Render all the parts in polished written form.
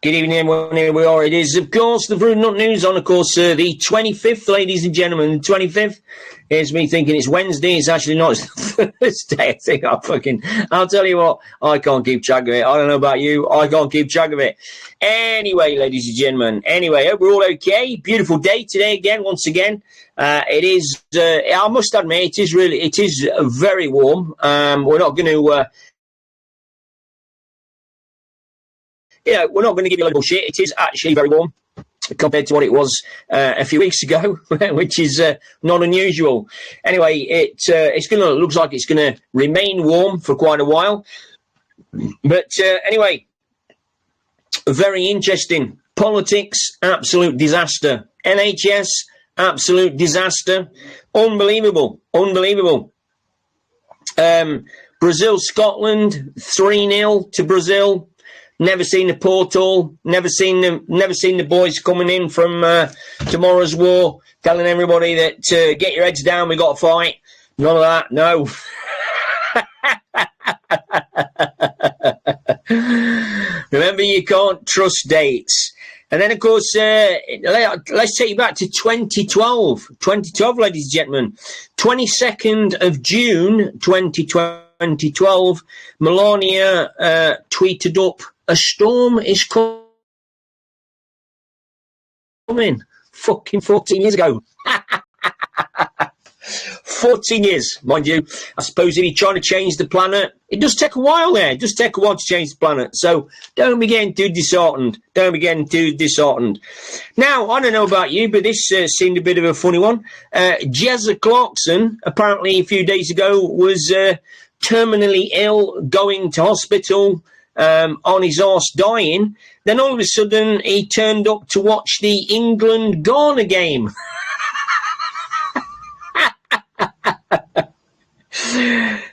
Good evening, everyone. Here we are. It is, of course, the Fruit Nut News on, of course, the 25th, ladies and gentlemen. The 25th. Here's me thinking it's Wednesday. It's actually not. It's Thursday. I think I'll tell you what, I can't keep track of it. I don't know about you. I can't keep track of it. Anyway, ladies and gentlemen. Anyway, hope we're all okay. Beautiful day today again, once again. It is, I must admit, it is very warm. We're not going to, we're not going to give you a lot of bullshit. It is actually very warm compared to what it was a few weeks ago, which is not unusual. Anyway, looks like it's going to remain warm for quite a while. But anyway, very interesting. Politics, absolute disaster. NHS, absolute disaster. Unbelievable. Brazil, Scotland, 3-0 to Brazil. Never seen the portal. Never seen the boys coming in from tomorrow's war, telling everybody that get your heads down, we got to fight. None of that. No. Remember, you can't trust dates. And then, of course, let's take you back to 2012. 2012, ladies and gentlemen. 22nd of June, 2012, Melania tweeted up, "A storm is coming." Fucking 14 years ago. 14 years, mind you. I suppose if you're trying to change the planet, it does take a while there. It does take a while to change the planet. So don't be getting too disheartened. Now, I don't know about you, but this seemed a bit of a funny one. Jezza Clarkson, apparently a few days ago, was terminally ill, going to hospital, on his arse dying. Then all of a sudden, he turned up to watch the England-Ghana game.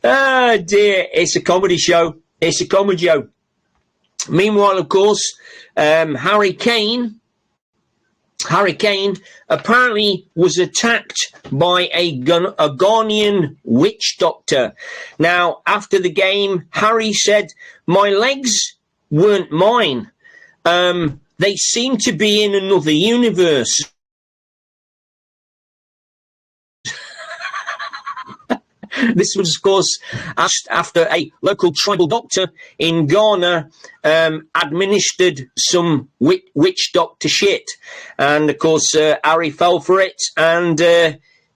Oh dear, it's a comedy show. Meanwhile, of course, Harry Kane apparently was attacked by a Ghanaian witch doctor. Now, after the game, Harry said, "My legs weren't mine. They seem to be in another universe." This was, of course, asked after a local tribal doctor in Ghana administered some witch doctor shit. And, of course, Harry fell for it, and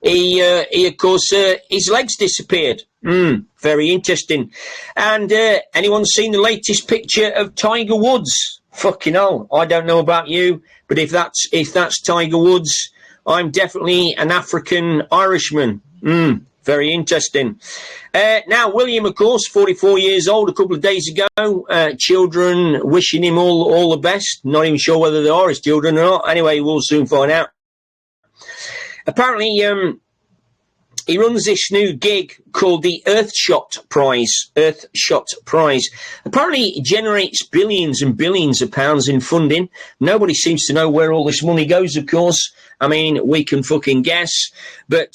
he of course, his legs disappeared. Very interesting. And anyone seen the latest picture of Tiger Woods? Fucking hell, I don't know about you, but if that's Tiger Woods, I'm definitely an African Irishman. Very interesting. Now, William, of course, 44 years old, a couple of days ago. Children wishing him all the best. Not even sure whether they are his children or not. Anyway, we'll soon find out. Apparently, he runs this new gig called the Earthshot Prize. Apparently, it generates billions and billions of pounds in funding. Nobody seems to know where all this money goes, of course. I mean, we can fucking guess. But,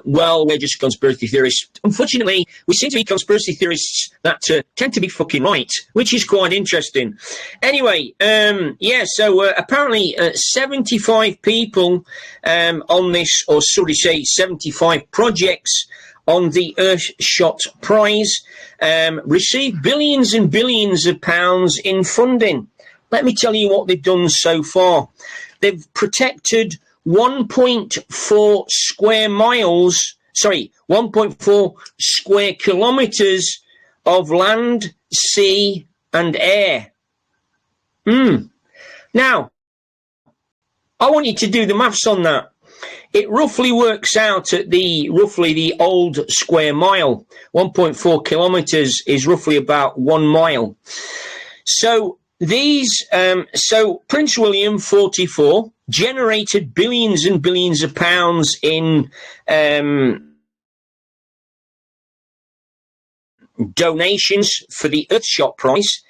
well, we're just conspiracy theorists. Unfortunately, we seem to be conspiracy theorists that tend to be fucking right, which is quite interesting. Anyway, so apparently 75 people on this, or should I say 75 projects on the Earthshot Prize received billions and billions of pounds in funding. Let me tell you what they've done so far. They've protected 1.4 square kilometres of land, sea and air. Now, I want you to do the maths on that. It roughly works out at the old square mile. 1.4 kilometres is roughly about 1 mile. So Prince William, 44, generated billions and billions of pounds in donations for the Earthshot Prize,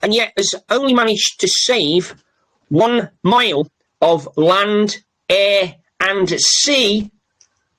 and yet has only managed to save 1 mile of land, air and sea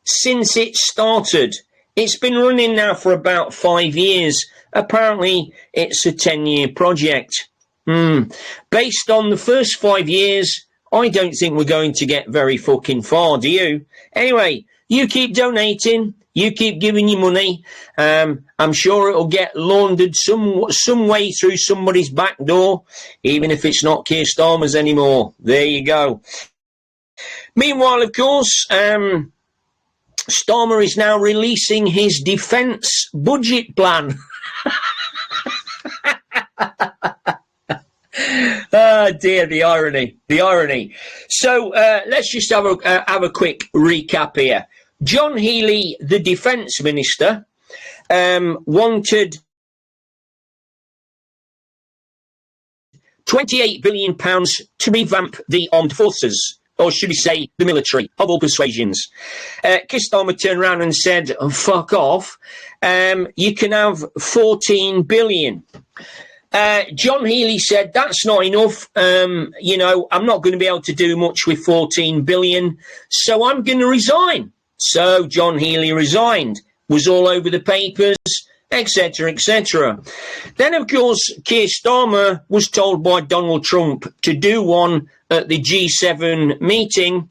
since it started. It's been running now for about 5 years, apparently it's a 10-year project. Based on the first 5 years, I don't think we're going to get very fucking far, do you? Anyway, you keep donating, you keep giving your money. I'm sure it'll get laundered some way through somebody's back door, even if it's not Keir Starmer's anymore. There you go. Meanwhile, of course, Starmer is now releasing his defence budget plan. Oh dear, the irony. So let's just have a quick recap here. John Healey, the defence minister, wanted £28 billion to revamp the armed forces, or should we say the military, of all persuasions. Keir Starmer turned around and said, fuck off, you can have 14 billion. John Healey said, that's not enough, I'm not going to be able to do much with 14 billion, so I'm going to resign. So John Healey resigned, was all over the papers, etc., etc. Then, of course, Keir Starmer was told by Donald Trump to do one at the G7 meeting,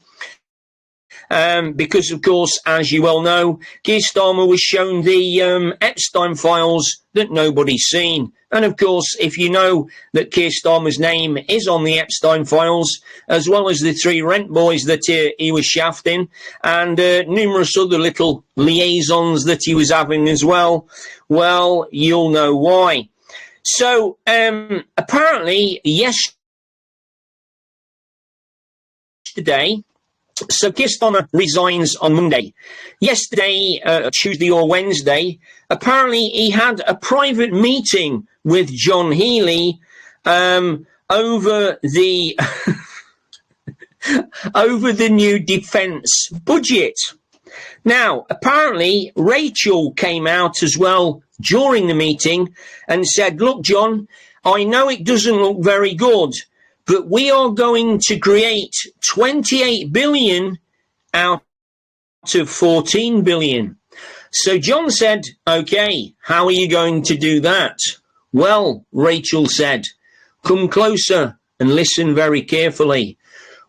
because, of course, as you well know, Keir Starmer was shown the Epstein files that nobody's seen. And, of course, if you know that Keir Starmer's name is on the Epstein files, as well as the 3 rent boys that he was shafting, and numerous other little liaisons that he was having as well, well, you'll know why. So, apparently, yesterday, so Keir Starmer resigns on Monday. Yesterday, Tuesday or Wednesday, apparently he had a private meeting with John Healey over the over the new defence budget. Now, apparently, Rachel came out as well during the meeting and said, look, John, I know it doesn't look very good, but we are going to create 28 billion out of 14 billion. So John said, okay, how are you going to do that? Well, Rachel said, come closer and listen very carefully.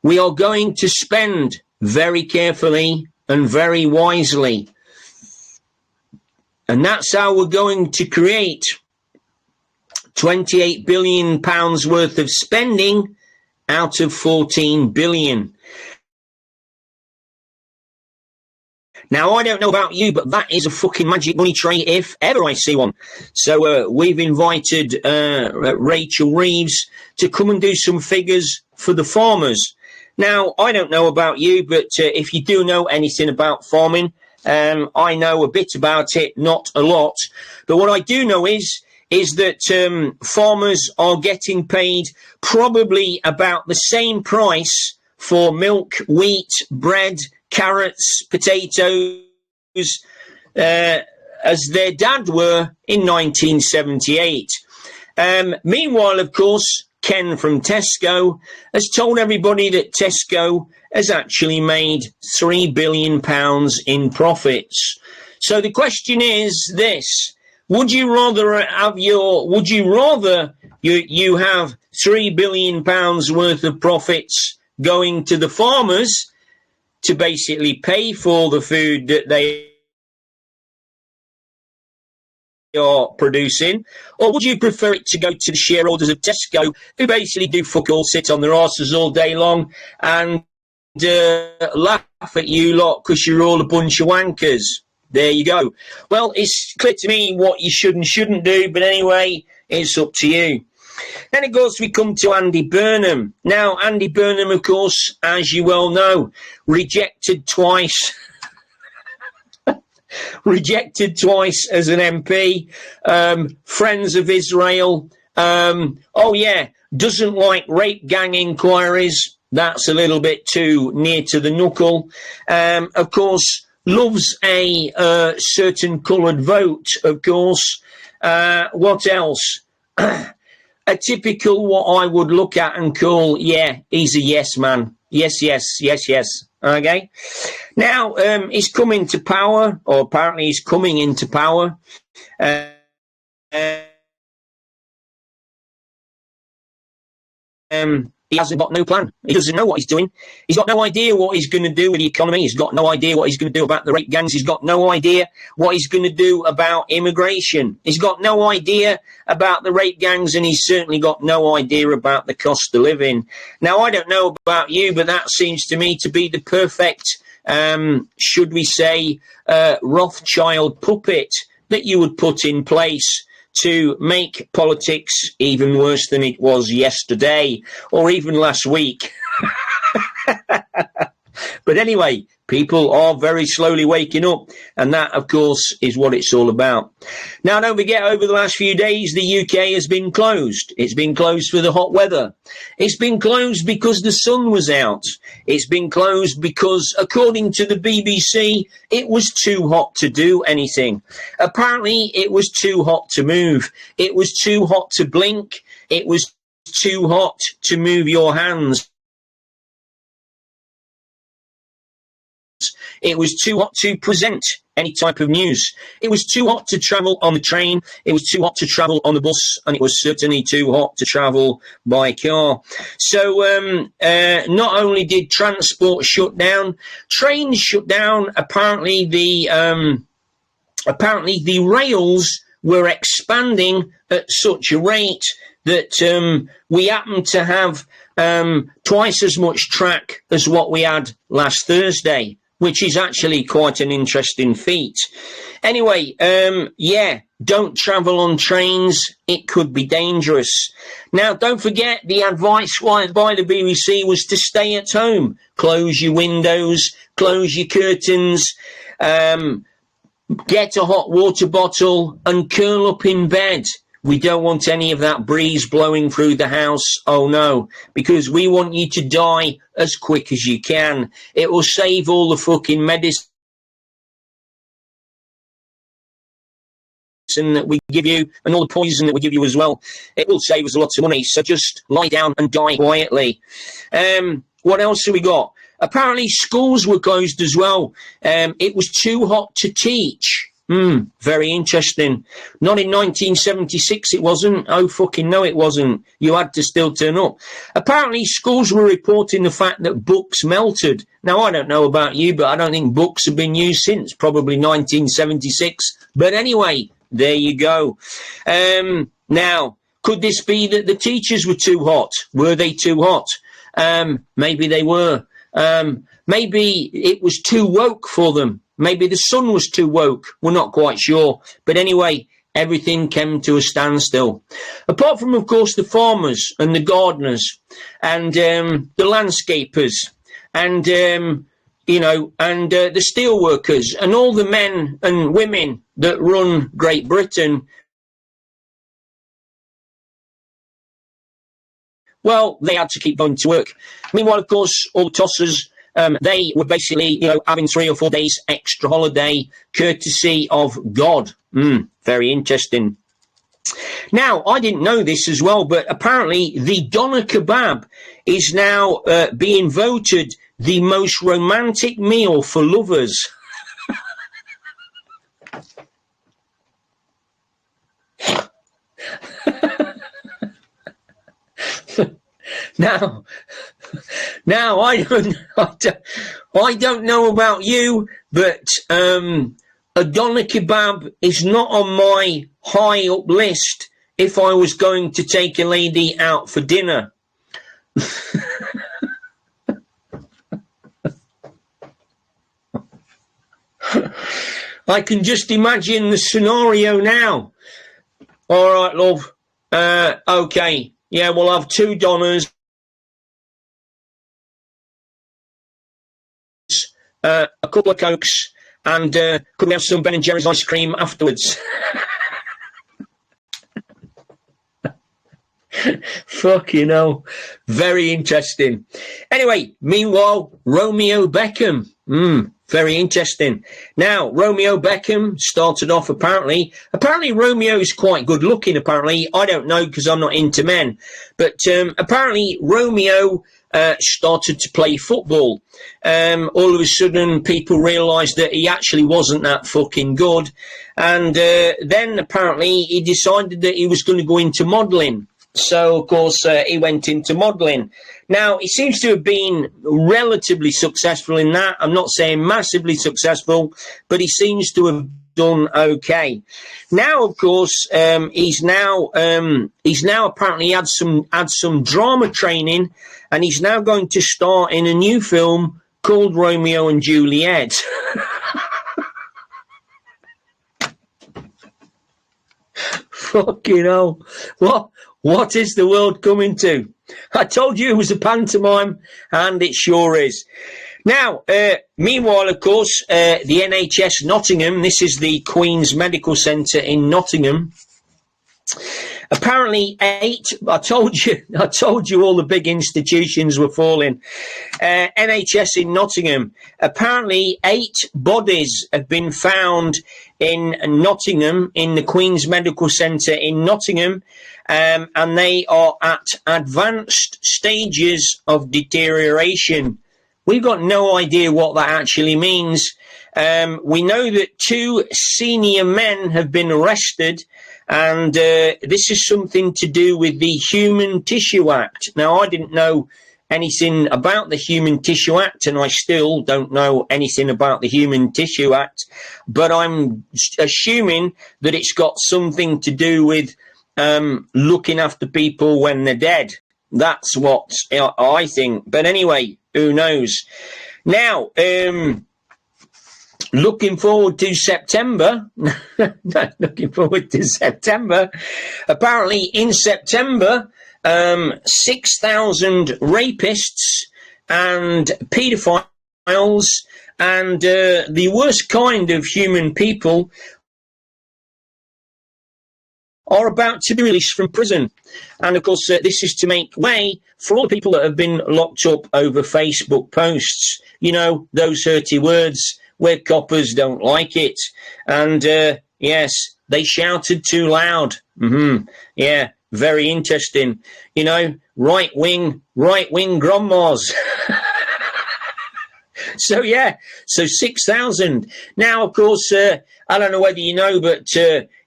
We are going to spend very carefully and very wisely. And that's how we're going to create £28 billion worth of spending out of 14 billion. Now, I don't know about you, but that is a fucking magic money tray if ever I see one. So we've invited Rachel Reeves to come and do some figures for the farmers. Now, I don't know about you, but if you do know anything about farming, I know a bit about it, not a lot. But what I do know is that farmers are getting paid probably about the same price for milk, wheat, bread, carrots, potatoes, as their dad were in 1978. Meanwhile, of course, Ken from Tesco has told everybody that Tesco has actually made £3 billion in profits. So the question is this: would you rather have you have £3 billion worth of profits going to the farmers to basically pay for the food that they are producing, or would you prefer it to go to the shareholders of Tesco, who basically do fuck all, sit on their arses all day long and laugh at you lot because you're all a bunch of wankers? There you go. Well, it's clear to me what you should and shouldn't do, but anyway, it's up to you. Then, of course, we come to Andy Burnham. Now, Andy Burnham, of course, as you well know, rejected twice as an MP, Friends of Israel, doesn't like rape gang inquiries. That's a little bit too near to the knuckle. Of course, loves a certain coloured vote, of course. What else? A typical what I would look at and call, yeah, he's a yes man. Yes. Okay. Now, he's coming to power, or apparently he's coming into power. he hasn't got no plan. He doesn't know what he's doing. He's got no idea what he's going to do with the economy. He's got no idea what he's going to do about the rape gangs. He's got no idea what he's going to do about immigration. He's got no idea about the rape gangs, and he's certainly got no idea about the cost of living. Now, I don't know about you, but that seems to me to be the perfect, should we say, Rothschild puppet that you would put in place to make politics even worse than it was yesterday or even last week. But anyway, people are very slowly waking up, and that, of course, is what it's all about. Now, don't forget, over the last few days, the UK has been closed. It's been closed for the hot weather. It's been closed because the sun was out. It's been closed because, according to the BBC, it was too hot to do anything. Apparently, it was too hot to move. It was too hot to blink. It was too hot to move your hands. It was too hot to present any type of news. It was too hot to travel on the train. It was too hot to travel on the bus. And it was certainly too hot to travel by car. So not only did transport shut down, trains shut down. Apparently the rails were expanding at such a rate that we happened to have twice as much track as what we had last Thursday, which is actually quite an interesting feat. Anyway, yeah, don't travel on trains. It could be dangerous. Now, don't forget, the advice by the BBC was to stay at home. Close your windows, close your curtains, get a hot water bottle and curl up in bed. We don't want any of that breeze blowing through the house. Oh, no, because we want you to die as quick as you can. It will save all the fucking medicine that we give you and all the poison that we give you as well. It will save us lots of money. So just lie down and die quietly. What else have we got? Apparently schools were closed as well. It was too hot to teach. Very interesting. Not in 1976 it wasn't. Oh, fucking no it wasn't. You had to still turn up. Apparently schools were reporting the fact that books melted. Now, I don't know about you, but I don't think books have been used since probably 1976. But anyway, there you go. Now, could this be that the teachers were too hot? Were they too hot? Maybe they were. Maybe it was too woke for them. Maybe the sun was too woke. We're not quite sure. But anyway, everything came to a standstill. Apart from, of course, the farmers and the gardeners and the landscapers and, and the steel workers and all the men and women that run Great Britain. Well, they had to keep going to work. Meanwhile, of course, all the tossers, they were basically, having 3 or 4 days extra holiday, courtesy of God. Very interesting. Now, I didn't know this as well, but apparently the doner kebab is now being voted the most romantic meal for lovers. Now, I don't know about you, but a doner kebab is not on my high up list if I was going to take a lady out for dinner. I can just imagine the scenario now. All right, love. Okay. Yeah, we'll have 2 doners, a couple of Cokes, and could we have some Ben & Jerry's ice cream afterwards? Fucking hell. Very interesting. Anyway, meanwhile, Romeo Beckham. Very interesting. Now, Romeo Beckham started off apparently Romeo is quite good looking, apparently. I don't know because I'm not into men. But apparently Romeo started to play football. All of a sudden, people realised that he actually wasn't that fucking good. And then apparently he decided that he was going to go into modelling. So, of course, he went into modelling. Now, he seems to have been relatively successful in that. I'm not saying massively successful, but he seems to have done okay. Now, of course, he's now apparently had some drama training, and he's now going to star in a new film called Romeo and Juliet. Fucking hell. What is the world coming to? I told you it was a pantomime, and it sure is. Now, meanwhile, of course, the NHS Nottingham, this is the Queen's Medical Centre in Nottingham. Apparently, I told you all the big institutions were falling. NHS in Nottingham. Apparently, 8 bodies have been found in Nottingham, in the Queen's Medical Centre in Nottingham, and they are at advanced stages of deterioration. We've got no idea what that actually means. We know that 2 senior men have been arrested, and this is something to do with the Human Tissue Act. Now, I didn't know anything about the Human Tissue Act, and I still don't know anything about the Human Tissue Act, but I'm assuming that it's got something to do with looking after people when they're dead. That's what I think. But anyway, who knows? Now, looking forward to September. Looking forward to September. Apparently, in September, 6,000 rapists and paedophiles and the worst kind of human people are about to be released from prison. And, of course, this is to make way for all the people that have been locked up over Facebook posts. You know, those hurty words where coppers don't like it. And, yes, they shouted too loud. Yeah, very interesting. You know, right-wing grandmas. So, yeah, so 6,000. Now, of course, I don't know whether you know, but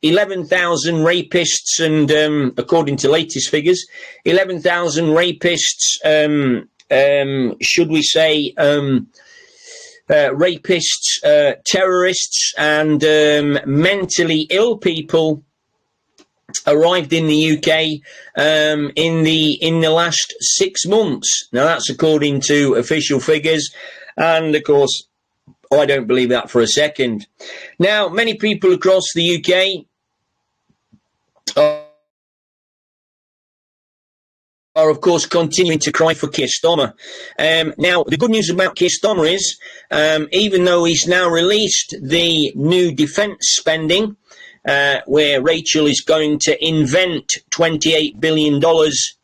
11,000 rapists and, according to latest figures, 11,000 rapists, should we say, rapists, terrorists, and mentally ill people arrived in the UK in the last 6 months. Now, that's according to official figures. And, of course, I don't believe that for a second. Now, many people across the UK are, of course, continuing to cry for Keir Starmer. Now, the good news about Keir Starmer is, even though he's now released the new defence spending, where Rachel is going to invent $28 billion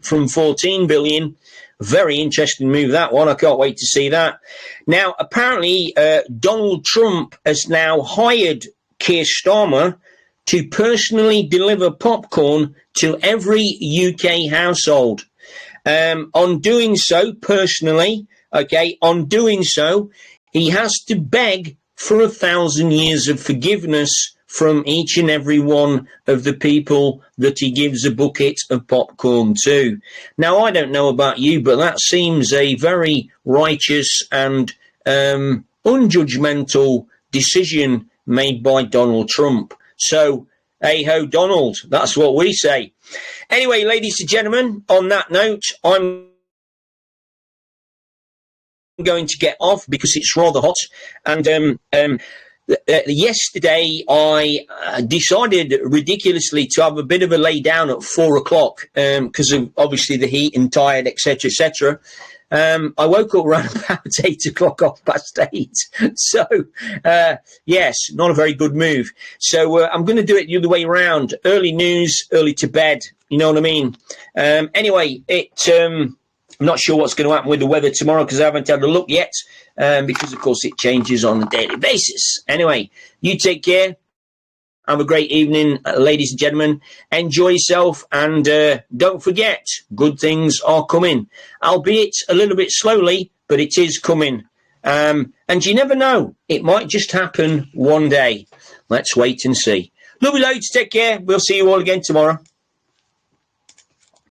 from $14 billion, very interesting move, that one. I can't wait to see that. Now, apparently, Donald Trump has now hired Keir Starmer to personally deliver popcorn to every UK household. On doing so, personally, he has to beg for 1,000 years of forgiveness from each and every one of the people that he gives a bucket of popcorn to. Now, I don't know about you, but that seems a very righteous and unjudgmental decision made by Donald Trump. So, hey-ho, Donald, that's what we say. Anyway, ladies and gentlemen, on that note, I'm going to get off because it's rather hot. And yesterday, I decided ridiculously to have a bit of a lay down at 4 o'clock because of obviously the heat and tired, etc., etc. I woke up around about 8 o'clock, 8:30. So, yes, not a very good move. So I'm going to do it the other way around. Early news, early to bed. You know what I mean? Anyway, I'm not sure what's going to happen with the weather tomorrow because I haven't had a look yet. Because, of course, it changes on a daily basis. Anyway, you take care. Have a great evening, ladies and gentlemen. Enjoy yourself, and don't forget, good things are coming, albeit a little bit slowly, but it is coming. And you never know, it might just happen one day. Let's wait and see. Love you loads, take care. We'll see you all again tomorrow.